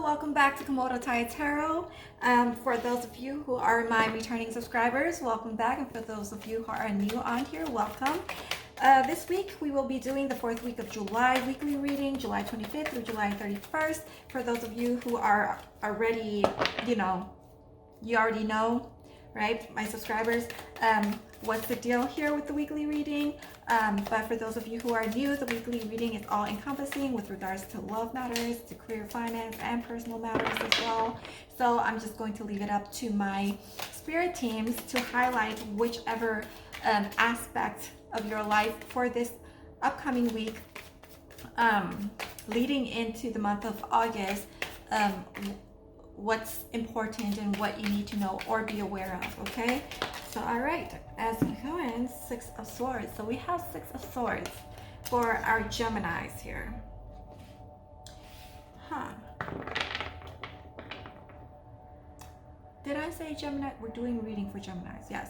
welcome back to Komodo Tai Tarot. For those of you who are my returning subscribers, welcome back, and for those of you who are new on here, welcome. This week we will be doing the 4th week of July weekly reading, July 25th through July 31st. For those of you who are already, you already know, right, my subscribers, what's the deal here with the weekly reading. But for those of you who are new, the weekly reading is all encompassing with regards to love matters, to career, finance, and personal matters as well. So I'm just going to leave it up to my spirit teams to highlight whichever aspect of your life for this upcoming week, leading into the month of August, what's important and what you need to know or be aware of. Okay, so all right, as we go in, 6 of Swords. So we have 6 of Swords for our Geminis here. Did I say Gemini? We're doing reading for Geminis. Yes,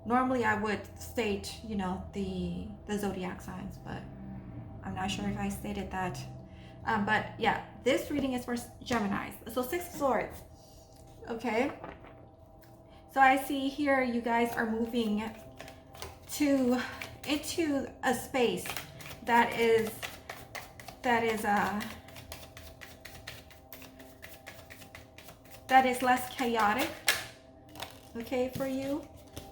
normally I would state the zodiac signs, but I'm not sure if I stated that. But yeah, this reading is for Geminis. So 6 of Swords. Okay. So I see here you guys are moving into a space that is less chaotic. Okay, for you.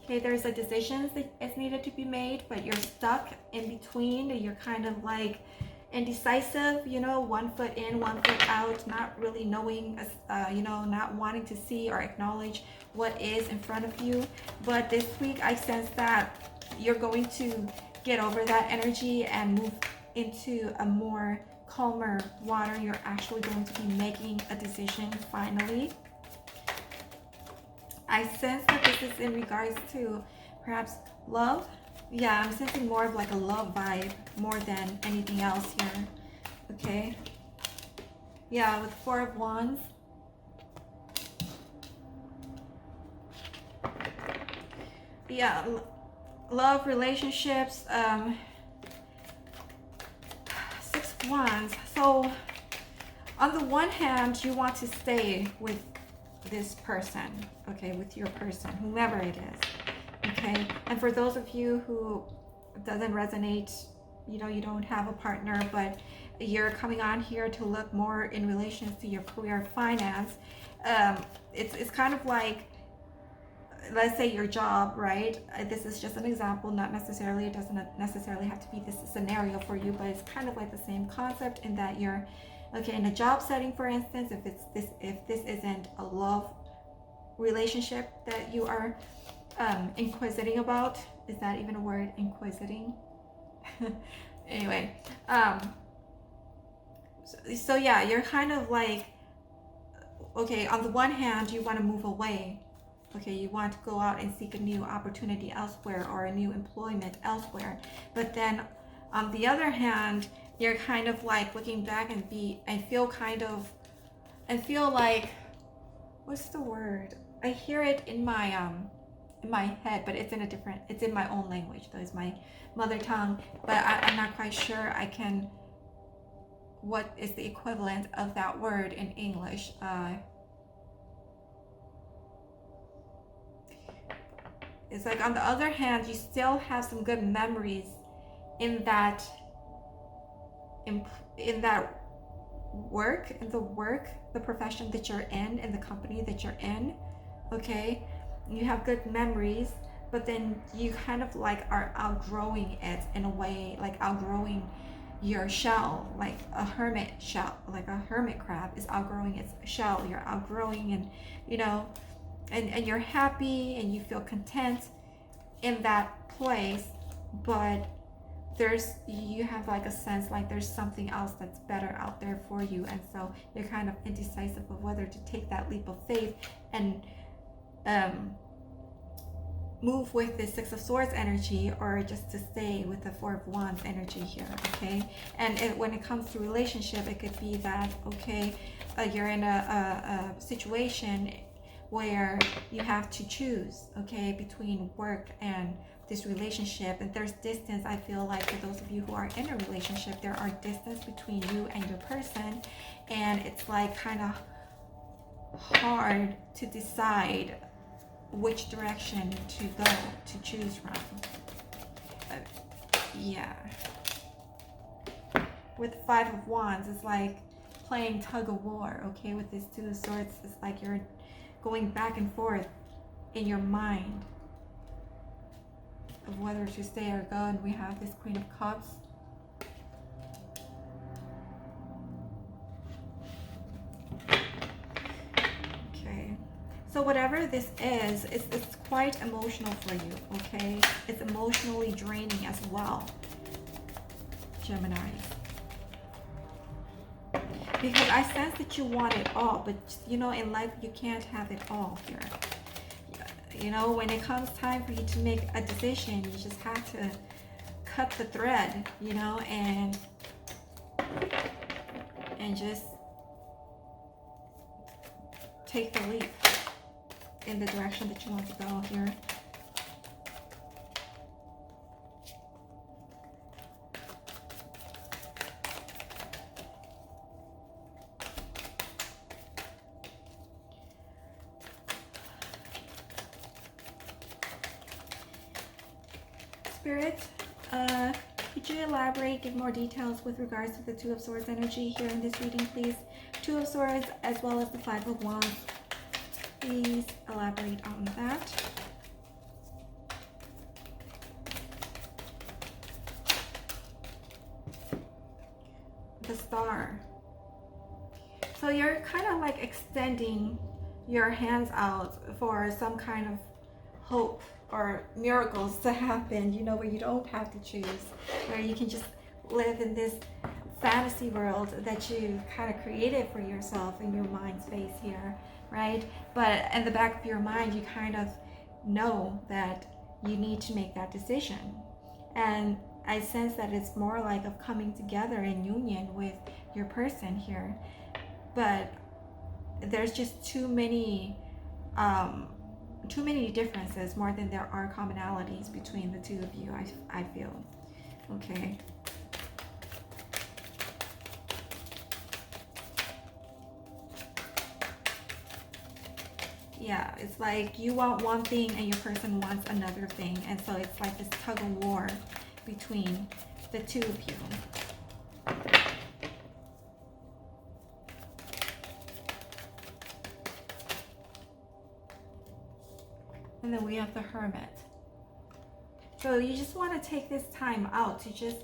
Okay, there's a decision that is needed to be made, but you're stuck in between. You're kind of like indecisive, one foot in, one foot out, not really knowing, not wanting to see or acknowledge what is in front of you. But this week I sense that you're going to get over that energy and move into a more calmer water. You're actually going to be making a decision finally. I sense that this is in regards to perhaps love. Yeah, I'm sensing more of like a love vibe more than anything else here. Okay. Yeah, with 4 of Wands. Yeah, love, relationships, 6 of Wands. So on the one hand, you want to stay with this person, okay, with your person, whomever it is. Okay, and for those of you who doesn't resonate, you don't have a partner, but you're coming on here to look more in relation to your career, finance, it's kind of like, let's say your job, right? This is just an example, not necessarily, it doesn't necessarily have to be this scenario for you, but it's kind of like the same concept in that you're, okay, in a job setting, for instance, if this isn't a love relationship that you are inquisiting about. Is that even a word? Inquisiting? Anyway, so yeah, you're kind of like, okay, on the one hand, you want to move away. Okay, you want to go out and seek a new opportunity elsewhere or a new employment elsewhere. But then on the other hand, you're kind of like looking back and feel like, what's the word? I hear it in my head, but it's in my own language. That is my mother tongue, but I'm not quite sure what is the equivalent of that word in English. It's like, on the other hand, you still have some good memories in the work, the profession that you're in the company that you're in. Okay, you have good memories, but then you kind of like are outgrowing it in a way, like outgrowing your shell, like a hermit shell, like a hermit crab is outgrowing its shell. You're outgrowing, and and you're happy and you feel content in that place, but you have like a sense like there's something else that's better out there for you, and so you're kind of indecisive of whether to take that leap of faith and move with the 6 of Swords energy, or just to stay with the 4 of Wands energy here. Okay, and when it comes to relationship, it could be that, okay, you're in a situation where you have to choose, okay, between work and this relationship. And there's distance. I feel like for those of you who are in a relationship, there are distance between you and your person, and it's like kind of hard to decide which direction to go, to choose from. Yeah. With 5 of Wands, it's like playing tug of war, okay? With this 2 of Swords, it's like you're going back and forth in your mind of whether to stay or go. And we have this Queen of Cups. Okay, so whatever this is, it's quite emotional for you, okay? It's emotionally draining as well, Gemini. Because I sense that you want it all, but you know, in life you can't have it all here. You know, when it comes time for you to make a decision, you just have to cut the thread, you know, and just take the leap in the direction that you want to go here. Spirit, could you elaborate, give more details with regards to the 2 of Swords energy here in this reading, please? 2 of Swords as well as the 5 of Wands. Please elaborate on that. The Star. So you're kind of like extending your hands out for some kind of hope or miracles to happen, you know, where you don't have to choose, where you can just live in this fantasy world that you kind of created for yourself in your mind space here, right? But in the back of your mind, you kind of know that you need to make that decision. And I sense that it's more like of coming together in union with your person here. But there's just too many differences more than there are commonalities between the 2 of you, I feel. Okay. Yeah, it's like you want one thing and your person wants another thing, and so it's like this tug of war between the 2 of you. And then we have the Hermit. So you just want to take this time out to just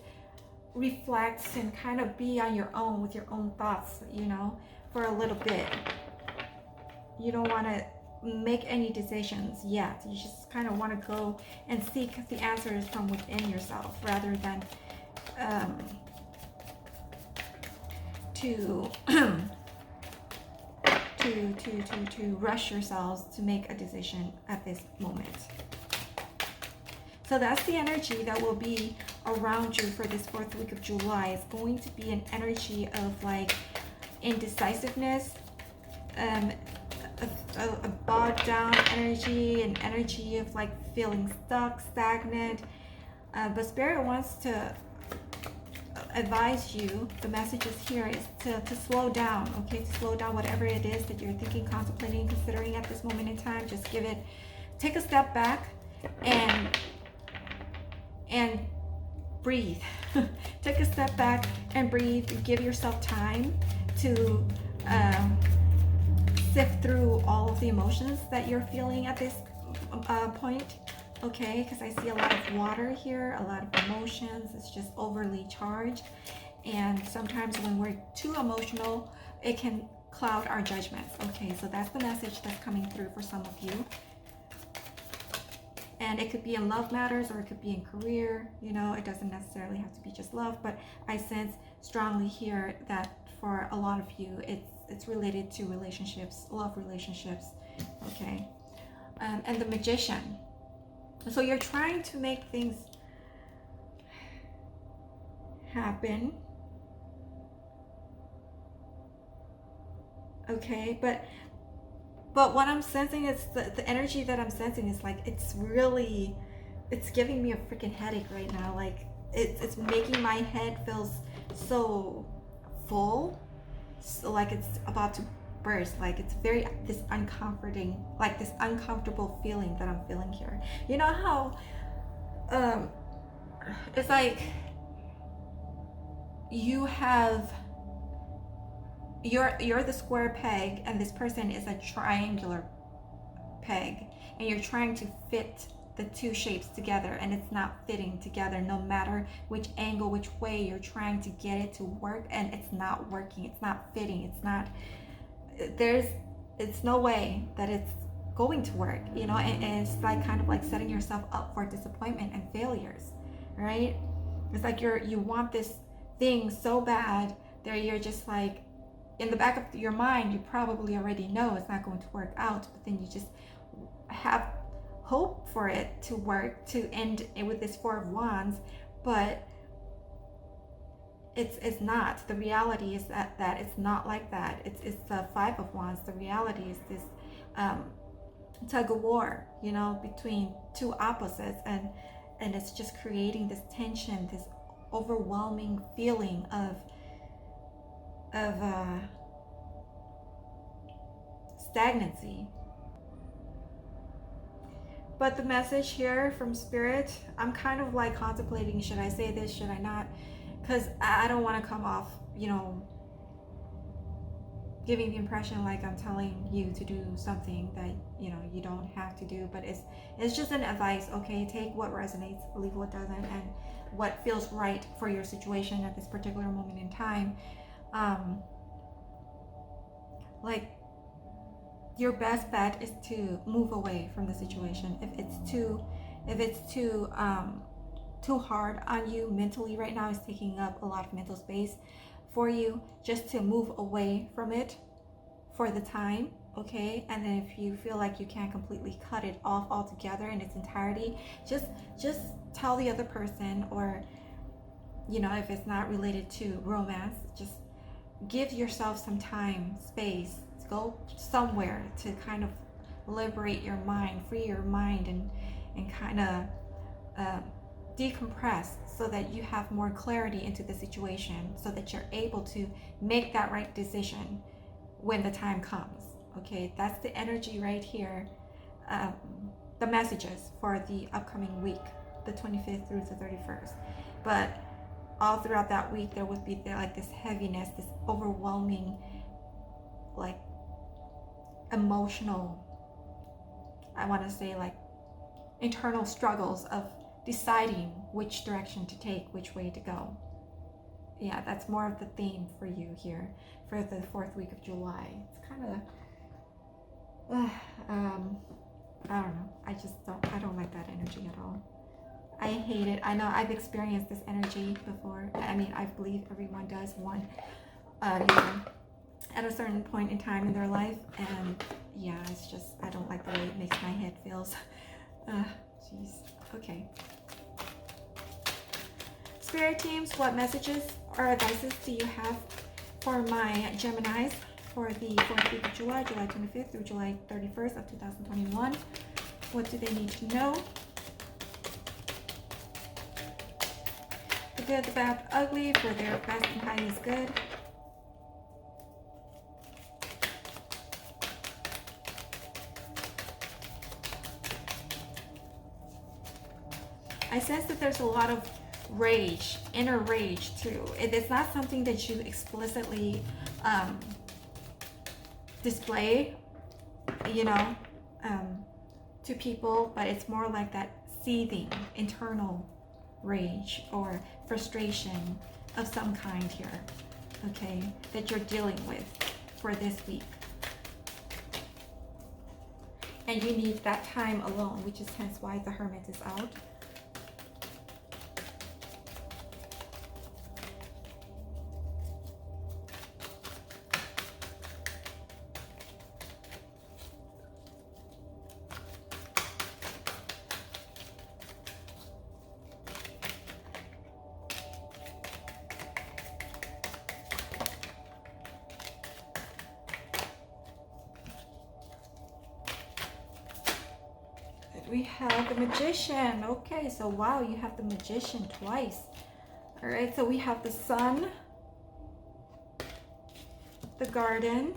reflect and kind of be on your own with your own thoughts, you know, for a little bit. You don't want to make any decisions yet. You just kind of want to go and seek the answers from within yourself rather than to rush yourselves to make a decision at this moment. So that's the energy that will be around you for this 4th week of July. It's going to be an energy of like indecisiveness, a bogged down energy, an energy of like feeling stuck, stagnant. But Spirit wants to advise you, the messages here is to slow down, okay? To slow down whatever it is that you're thinking, contemplating, considering at this moment in time. Just take a step back and breathe. Take a step back and breathe. Give yourself time to sift through all of the emotions that you're feeling at this point. Okay, because I see a lot of water here, a lot of emotions. It's just overly charged. And sometimes when we're too emotional, it can cloud our judgments. Okay, so that's the message that's coming through for some of you. And it could be in love matters or it could be in career. You know, it doesn't necessarily have to be just love, but I sense strongly here that for a lot of you, it's related to relationships, love relationships. Okay, and the Magician. So you're trying to make things happen. Okay, but what I'm sensing is the energy that I'm sensing is like it's really it's giving me a freaking headache right now. Like it's making my head feel so full, so like it's about to burst. Like it's very this uncomforting, like this uncomfortable feeling that I'm feeling here. You know how it's like you have you're the square peg and this person is a triangular peg, and you're trying to fit the two shapes together, and it's not fitting together no matter which angle, which way you're trying to get it to work, and it's not working, it's not fitting, it's no way that it's going to work, you know. And it's like kind of like setting yourself up for disappointment and failures, right? It's like you want this thing so bad that you're just like, in the back of your mind you probably already know it's not going to work out, but then you just have hope for it to work, to end with this Four of Wands, but it's not. The reality is that it's not like that. It's the Five of Wands. The reality is this tug of war, you know, between two opposites, and it's just creating this tension, this overwhelming feeling of stagnancy. But the message here from Spirit, I'm kind of like contemplating, should I say this, should I not? Because I don't want to come off, you know, giving the impression like I'm telling you to do something that, you know, you don't have to do. But it's just an advice, okay? Take what resonates, leave what doesn't, and what feels right for your situation at this particular moment in time. Like, your best bet is to move away from the situation. If it's too hard on you mentally right now, it's taking up a lot of mental space for you, just to move away from it for the time, okay? And then if you feel like you can't completely cut it off altogether in its entirety, just tell the other person, or, you know, if it's not related to romance, just give yourself some time, space, go somewhere to kind of liberate your mind, free your mind, and kind of decompress, so that you have more clarity into the situation, so that you're able to make that right decision when the time comes. Okay, that's the energy right here. The messages for the upcoming week, the 25th through the 31st. But all throughout that week, there would be like this heaviness, this overwhelming, like, emotional, I want to say, like, internal struggles of deciding which direction to take, which way to go. Yeah, that's more of the theme for you here for the 4th week of July. It's kind of I don't know, I don't like that energy at all. I hate it. I know I've experienced this energy before. I mean, I believe everyone does one at a certain point in time in their life, and yeah, it's just, I don't like the way it makes my head feels. Jeez. Okay. Spirit teams, what messages or advices do you have for my Geminis for the 4th week of July, July 25th through July 31st of 2021? What do they need to know? The good, the bad, the ugly, for their best and highest good. I sense that there's a lot of rage, inner rage too. It's not something that you explicitly display, you know, to people, but it's more like that seething internal rage or frustration of some kind here, okay, that you're dealing with for this week. And you need that time alone, which is hence why the Hermit is out. We have the Magician. Okay, so wow, you have the Magician twice. All right, so we have the Sun, the Garden,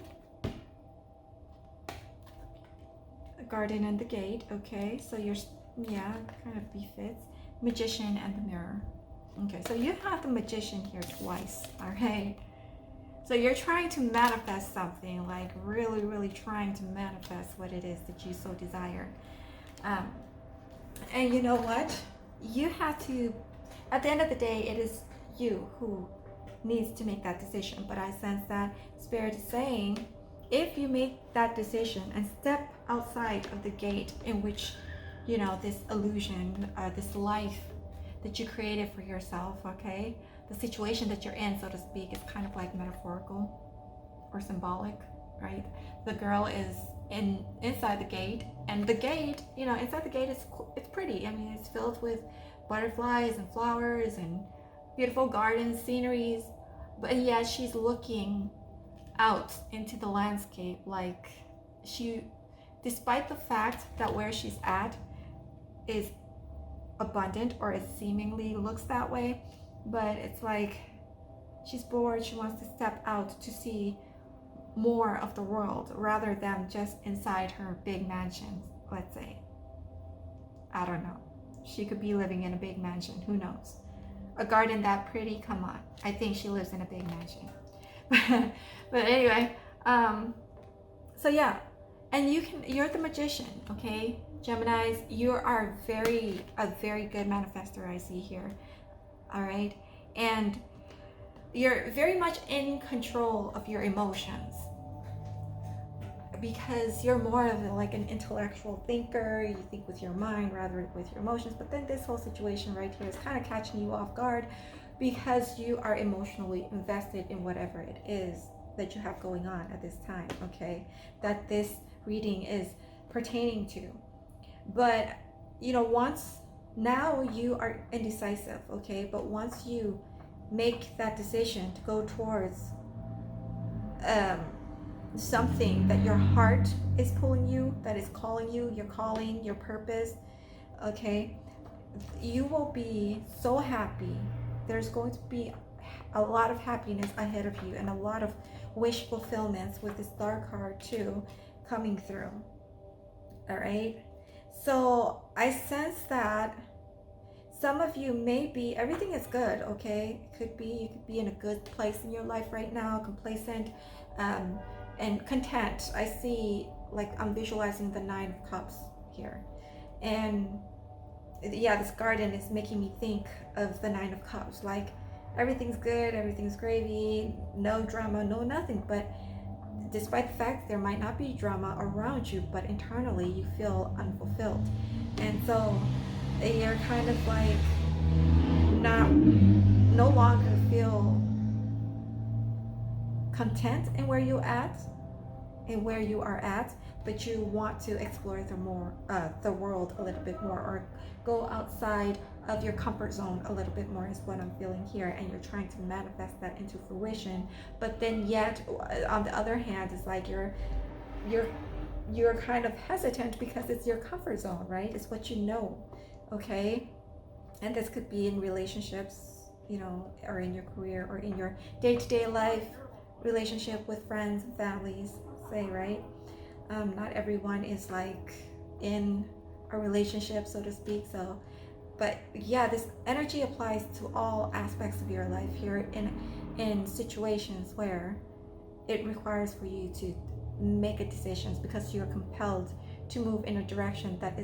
and the Gate. Okay, so you're, yeah, kind of befits. Magician and the Mirror. Okay, so you have the Magician here twice. All right. So you're trying to manifest something, like really, really trying to manifest what it is that you so desire. And you know what? You have to, at the end of the day, it is you who needs to make that decision. But I sense that Spirit is saying, if you make that decision and step outside of the gate in which, you know, this illusion, this life that you created for yourself, okay? The situation that you're in, so to speak, is kind of like metaphorical or symbolic, right? The girl is inside the gate, and the gate, you know, inside the gate it's pretty. I mean, it's filled with butterflies and flowers and beautiful gardens, sceneries, but yet she's looking out into the landscape, like she, despite the fact that where she's at is abundant, or it seemingly looks that way, but it's like she's bored. She wants to step out to see more of the world rather than just inside her big mansion, let's say. I don't know, she could be living in a big mansion, who knows? A garden that pretty, come on, I think she lives in a big mansion. But anyway, so yeah, and you're the Magician, okay? Geminis, you are a very good manifester, I see here. All right, and you're very much in control of your emotions, because you're more of like an intellectual thinker. You think with your mind rather than with your emotions. But then this whole situation right here is kind of catching you off guard, because you are emotionally invested in whatever it is that you have going on at this time, okay, that this reading is pertaining to. But you know, now you are indecisive, okay, but once you make that decision to go towards something that your heart is pulling you, that is calling you, your calling, your purpose, okay, you will be so happy. There's going to be a lot of happiness ahead of you, and a lot of wish fulfillments with this Star card too coming through. All right, so I sense that some of you may be, everything is good, okay? You could be in a good place in your life right now, complacent, and content. I see, like, I'm visualizing the 9 of Cups here, and yeah, this garden is making me think of the 9 of Cups. Like, everything's good, everything's gravy, no drama, no nothing. But despite the fact there might not be drama around you, but internally you feel unfulfilled, and so you're kind of like no longer feel content in where you are at, but you want to explore the world a little bit more, or go outside of your comfort zone a little bit more, is what I'm feeling here. And you're trying to manifest that into fruition, but then yet on the other hand, it's like you're kind of hesitant because it's your comfort zone, right? It's what you know, okay? And this could be in relationships, you know, or in your career, or in your day-to-day life, relationship with friends and families, say, right? Not everyone is like in a relationship, so to speak. So, but yeah, this energy applies to all aspects of your life here, in situations where it requires for you to make a decision, because you're compelled to move in a direction that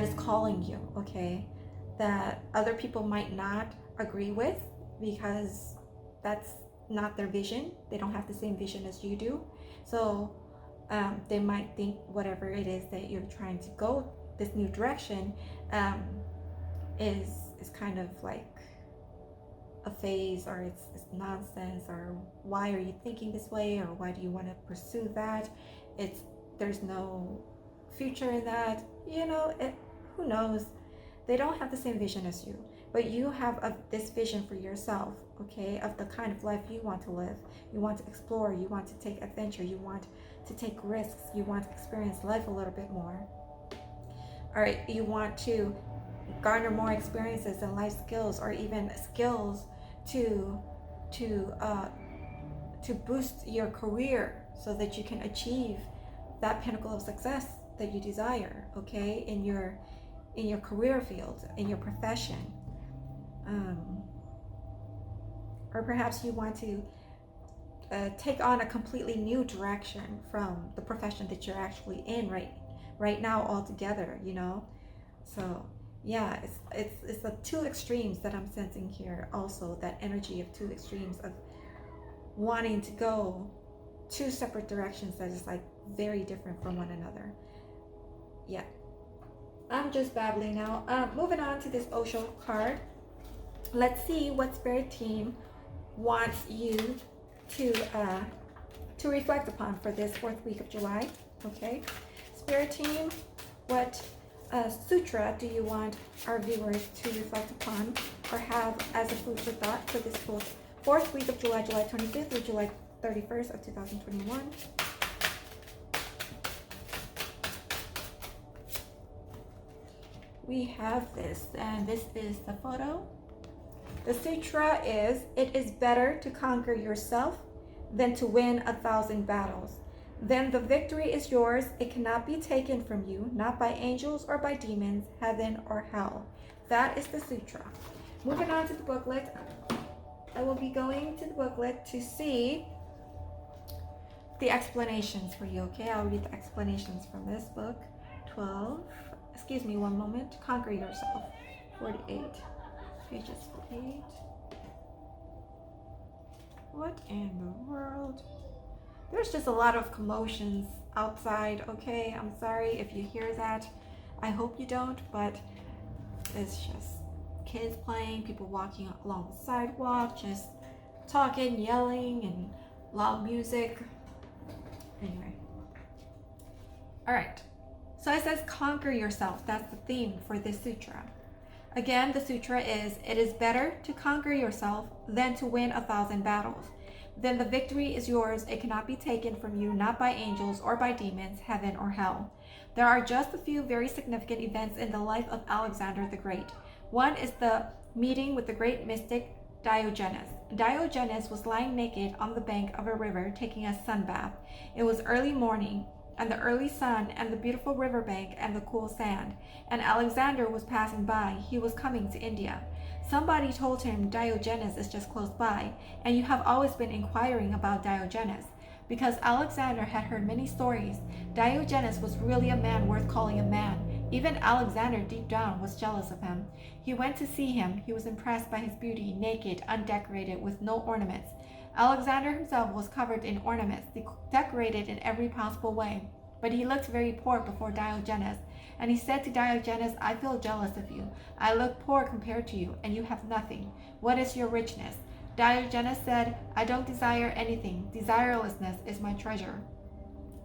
is calling you, okay, that other people might not agree with, because that's not their vision. They don't have the same vision as you do. So they might think whatever it is that you're trying to go, this new direction, is kind of like a phase, or it's nonsense, or why are you thinking this way, or why do you want to pursue that? There's no future in that, you know. Who knows? They don't have the same vision as you, but you have this vision for yourself, okay, of the kind of life you want to live. You want to explore, you want to take adventure, you want to take risks, you want to experience life a little bit more. or you want to garner more experiences and life skills, or even skills to to uh, to boost your career so that you can achieve that pinnacle of success that you desire, okay, in your career field, in your profession. Or perhaps you want to take on a completely new direction from the profession that you're actually in right now altogether, you know. So yeah, it's the two extremes that I'm sensing here. Also, that energy of two extremes of wanting to go two separate directions that is like very different from one another. Yeah, I'm just babbling now. Moving on to this Osho card. Let's see what Spirit Team wants you to reflect upon for this 4th week of July. Okay, Spirit Team, what sutra do you want our viewers to reflect upon or have as a food for thought for this 4th week of July, July 25th through July 31st of 2021? We have this, and this is the photo. The sutra is, "It is better to conquer yourself than to win 1,000 battles. Then the victory is yours. It cannot be taken from you, not by angels or by demons, heaven or hell." That is the sutra. Moving on to the booklet. I will be going to the booklet to see the explanations for you, okay? I'll read the explanations from this book. 12, excuse me, one moment. Conquer Yourself, 48. Pages 48. What in the world? There's just a lot of commotions outside, okay? I'm sorry if you hear that. I hope you don't, but it's just kids playing, people walking along the sidewalk, just talking, yelling, and loud music. Anyway. All right. So it says conquer yourself. That's the theme for this sutra. Again, the sutra is, "It is better to conquer yourself than to win 1,000 battles. Then the victory is yours. It cannot be taken from you, not by angels or by demons, heaven or hell." There are just a few very significant events in the life of Alexander the Great. One is the meeting with the great mystic Diogenes. Diogenes was lying naked on the bank of a river taking a sun bath. It was early morning, and the early sun and the beautiful riverbank and the cool sand, and Alexander was passing by. He was coming to India. Somebody told him Diogenes is just close by, and you have always been inquiring about Diogenes. Because Alexander had heard many stories, Diogenes was really a man worth calling a man. Even Alexander deep down was jealous of him. He went to see him. He was impressed by his beauty, naked, undecorated, with no ornaments. Alexander himself was covered in ornaments, decorated in every possible way. But he looked very poor before Diogenes. And he said to Diogenes, "I feel jealous of you. I look poor compared to you, and you have nothing. What is your richness?" Diogenes said, "I don't desire anything. Desirelessness is my treasure.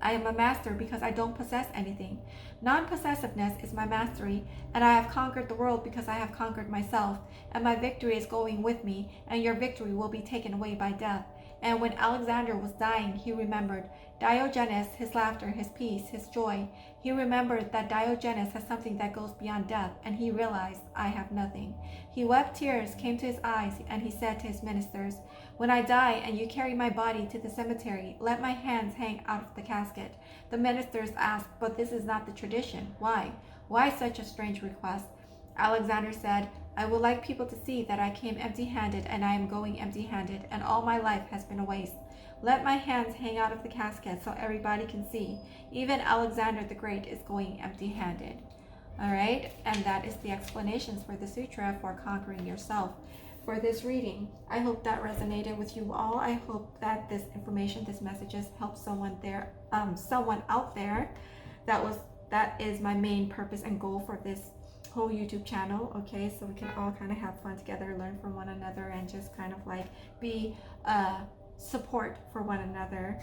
I am a master because I don't possess anything. Non-possessiveness is my mastery, and I have conquered the world because I have conquered myself, and my victory is going with me, and your victory will be taken away by death." And when Alexander was dying, he remembered Diogenes, his laughter, his peace, his joy. He remembered that Diogenes has something that goes beyond death, and he realized, "I have nothing." He wept, tears came to his eyes, and he said to his ministers, "When I die and you carry my body to the cemetery, let my hands hang out of the casket." The ministers asked, "But this is not the tradition. Why? Why such a strange request?" Alexander said, "I would like people to see that I came empty-handed and I am going empty-handed, and all my life has been a waste. Let my hands hang out of the casket so everybody can see. Even Alexander the Great is going empty-handed." All right, and that is the explanations for the sutra for conquering yourself for this reading. I hope that resonated with you all. I hope that this information, this messages helped someone out there. That is my main purpose and goal for this whole YouTube channel, okay, so we can all kind of have fun together, learn from one another, and just kind of like be support for one another.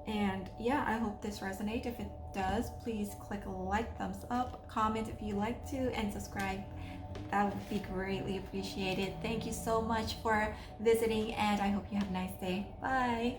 And yeah, I hope this resonates. If it does, please click a like, thumbs up, comment if you like to, and subscribe. That would be greatly appreciated. Thank you so much for visiting, and I hope you have a nice day. Bye.